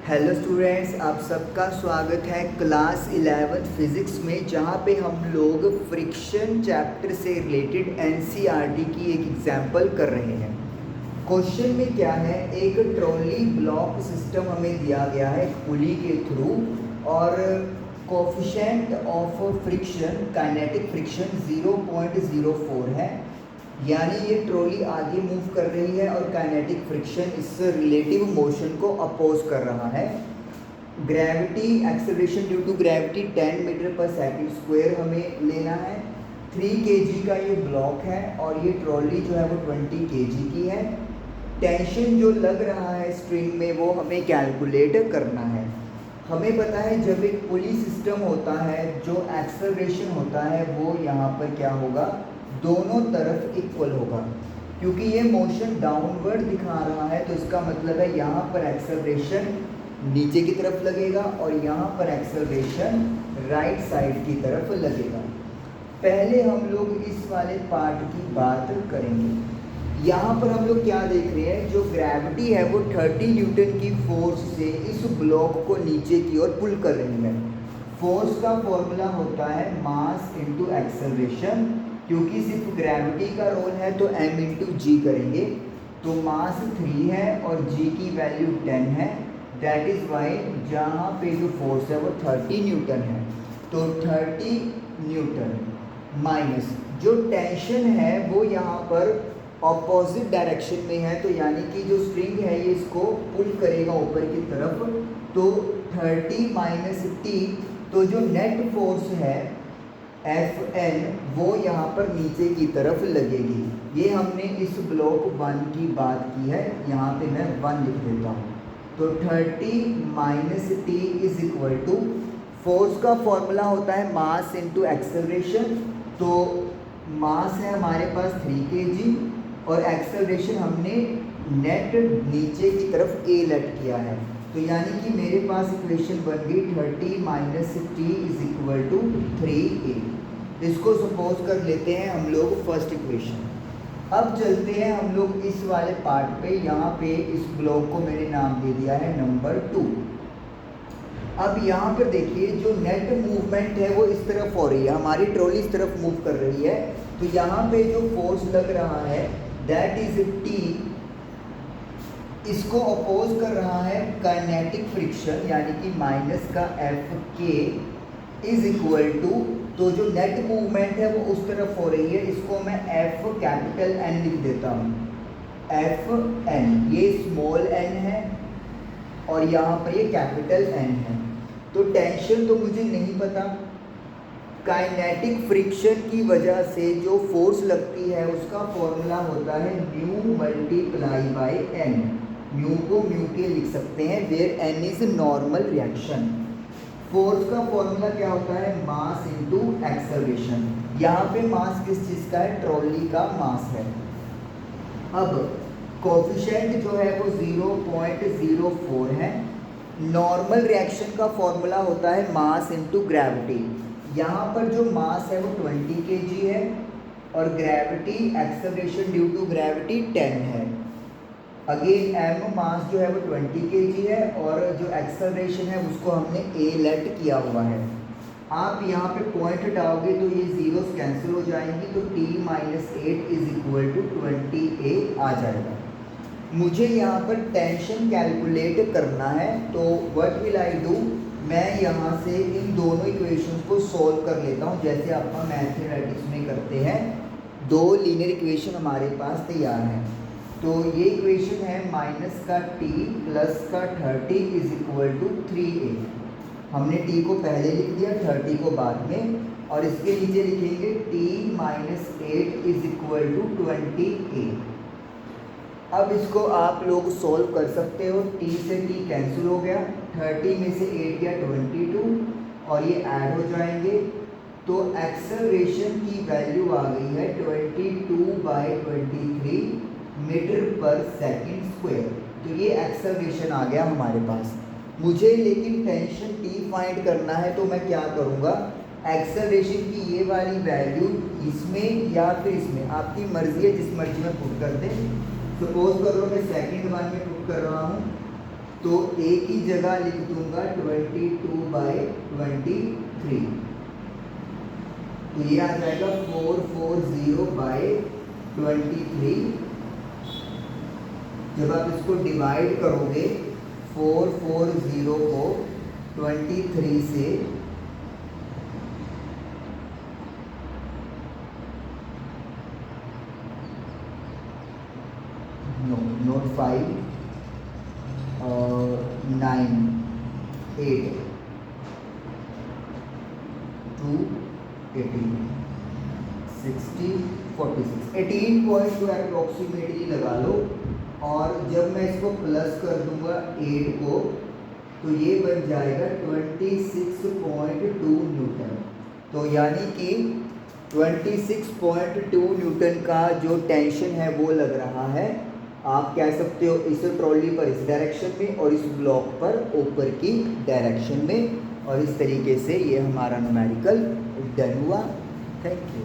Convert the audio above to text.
Hello students, आप सबका स्वागत है क्लास 11th फिज़िक्स में, जहाँ पे हम लोग फ्रिक्शन चैप्टर से रिलेटेड एनसीईआरटी की एक एग्जाम्पल कर रहे हैं। क्वेश्चन में क्या है, एक ट्रॉली ब्लॉक सिस्टम हमें दिया गया है एक पुली के थ्रू, और coefficient of friction kinetic friction 0.04 है। यानी ये ट्रॉली आगे मूव कर रही है और काइनेटिक फ्रिक्शन इस रिलेटिव मोशन को अपोज कर रहा है। Gravity acceleration due to gravity 10 metre पर सेकंड स्क्वायर हमें लेना है। 3 kg का ये ब्लॉक है और ये ट्रॉली जो है वो 20 kg की है। टेंशन जो लग रहा है स्ट्रिंग में वो हमें कैलकुलेट करना है। हमें पता है जब एक पुली सिस्टम होता है, जो एक्सेलरेशन होता है वो यहाँ पर क्या होगा, दोनों तरफ इक्वल होगा। क्योंकि ये मोशन डाउनवर्ड दिखा रहा है तो इसका मतलब है यहाँ पर एक्सेलरेशन नीचे की तरफ लगेगा और यहाँ पर एक्सेलरेशन राइट साइड की तरफ लगेगा। पहले हम लोग इस वाले पार्ट की बात करेंगे। यहाँ पर हम लोग क्या देख रहे हैं, जो ग्रेविटी है वो 30 न्यूटन की फोर्स से इस ब्लॉक को नीचे की ओर पुल कर रही है। फोर्स का फॉर्मूला होता है मास इंटू एक्सेलरेशन। क्योंकि सिर्फ ग्रेविटी का रोल है तो m इंटू जी करेंगे, तो मास 3 है और g की वैल्यू 10 है। दैट इज़ वाई जहाँ पे जो फोर्स है वो 30 न्यूटन है, तो 30 न्यूटन माइनस जो टेंशन है वो यहाँ पर ऑपोजिट डायरेक्शन में है, तो यानी कि जो स्ट्रिंग है ये इसको पुल करेगा ऊपर की तरफ, तो 30 माइनस टी, तो जो नेट फोर्स है Fn वो यहाँ पर नीचे की तरफ लगेगी। ये हमने इस ब्लॉक 1 की बात की है, यहाँ पे मैं 1 लिख देता हूँ। तो 30 minus T is equal to, force का फॉर्मूला होता है मास इंटू एक्सेलरेशन। तो मास है हमारे पास 3 kg और एक्सेलरेशन हमने नेट नीचे की तरफ a लेट किया है, तो यानी कि मेरे पास इक्वेशन बन गई 30 minus T is equal to 3a। इसको सपोज कर लेते हैं हम लोग फर्स्ट इक्वेशन। अब चलते हैं हम लोग इस वाले पार्ट पे। यहाँ पे इस ब्लॉक को मैंने नाम दे दिया है नंबर 2। अब यहाँ पर देखिए जो नेट मूवमेंट है वो इस तरफ हो रही है, हमारी ट्रॉली इस तरफ मूव कर रही है, तो यहाँ पे जो फोर्स लग रहा है दैट इज टी, इसको अपोज कर रहा है काइनेटिक फ्रिक्शन यानी कि माइनस का एफ के इज इक्वल टू, तो जो नेट मूवमेंट है वो उस तरफ हो रही है, इसको मैं एफ कैपिटल एन लिख देता हूँ। एफ एन, ये स्मॉल एन है और यहाँ पर ये कैपिटल एन है। तो टेंशन तो मुझे नहीं पता, काइनेटिक फ्रिक्शन की वजह से जो फोर्स लगती है उसका फॉर्मूला होता है mu multiply by N. Mu को म्यू के लिख सकते हैं where N is normal reaction. Force का फॉर्मूला क्या होता है, मास इनटू एक्सेलरेशन। यहाँ पे मास किस चीज़ का है, ट्रॉली का मास है। अब कोफिशिएंट जो है वो 0.04 है। नॉर्मल रिएक्शन का फॉर्मूला होता है मास इनटू ग्रेविटी। यहाँ पर जो मास है वो 20 kg है और gravity acceleration due to gravity 10 है। अगेन m मास जो है वो 20 kg है और जो एक्सेलरेशन है उसको हमने a लेट किया हुआ है। आप यहाँ पे पॉइंट हटाओगे तो ये जीरोस कैंसिल हो जाएंगी, तो t minus 8 is equal to 20a आ जाएगा। मुझे यहाँ पर टेंशन कैलकुलेट करना है, तो व्हाट विल आई डू, मैं यहाँ से इन दोनों इक्वेशंस को सॉल्व कर लेता हूँ जैसे आपका मैथमेटिक्स में करते हैं। दो लीनियर इक्वेशन हमारे पास तैयार हैं। तो ये इक्वेशन है माइनस का t प्लस का 30 इज इक्वल टू 3a। हमने t को पहले लिख दिया, 30 को बाद में, और इसके नीचे लिखेंगे t minus 8 is equal to 20a। अब इसको आप लोग सॉल्व कर सकते हो, t से t कैंसिल हो गया, 30 में से 8 गया 22 और ये ऐड हो जाएंगे, तो एक्सेलरेशन की वैल्यू आ गई है 22/23 मीटर पर सेकंड स्क्वायर। तो ये एक्सेलरेशन आ गया हमारे पास। मुझे लेकिन टेंशन टी फाइंड करना है, तो मैं क्या करूँगा, एक्सेलरेशन की ये वाली वैल्यू इसमें या फिर इसमें, आपकी मर्जी है, जिस मर्जी में पुट कर दें। सपोज करो मैं सेकंड वन में पुट कर रहा हूँ, तो ए की जगह लिख दूंगा 22/23, तो ये आ जाएगा 440/23। जब आप इसको डिवाइड करोगे 440 को 23 से, नोट 5 9 8 2 18 60 46 18 पॉइंट को अप्रोक्सीमेटली लगा लो। और जब मैं इसको प्लस कर दूंगा 8 को, तो ये बन जाएगा 26.2 न्यूटन। तो यानी कि 26.2 न्यूटन का जो टेंशन है वो लग रहा है। आप कह सकते हो इस ट्रॉली पर इस डायरेक्शन में और इस ब्लॉक पर ऊपर की डायरेक्शन में। और इस तरीके से ये हमारा न्यूमेरिकल डन हुआ। Thank you.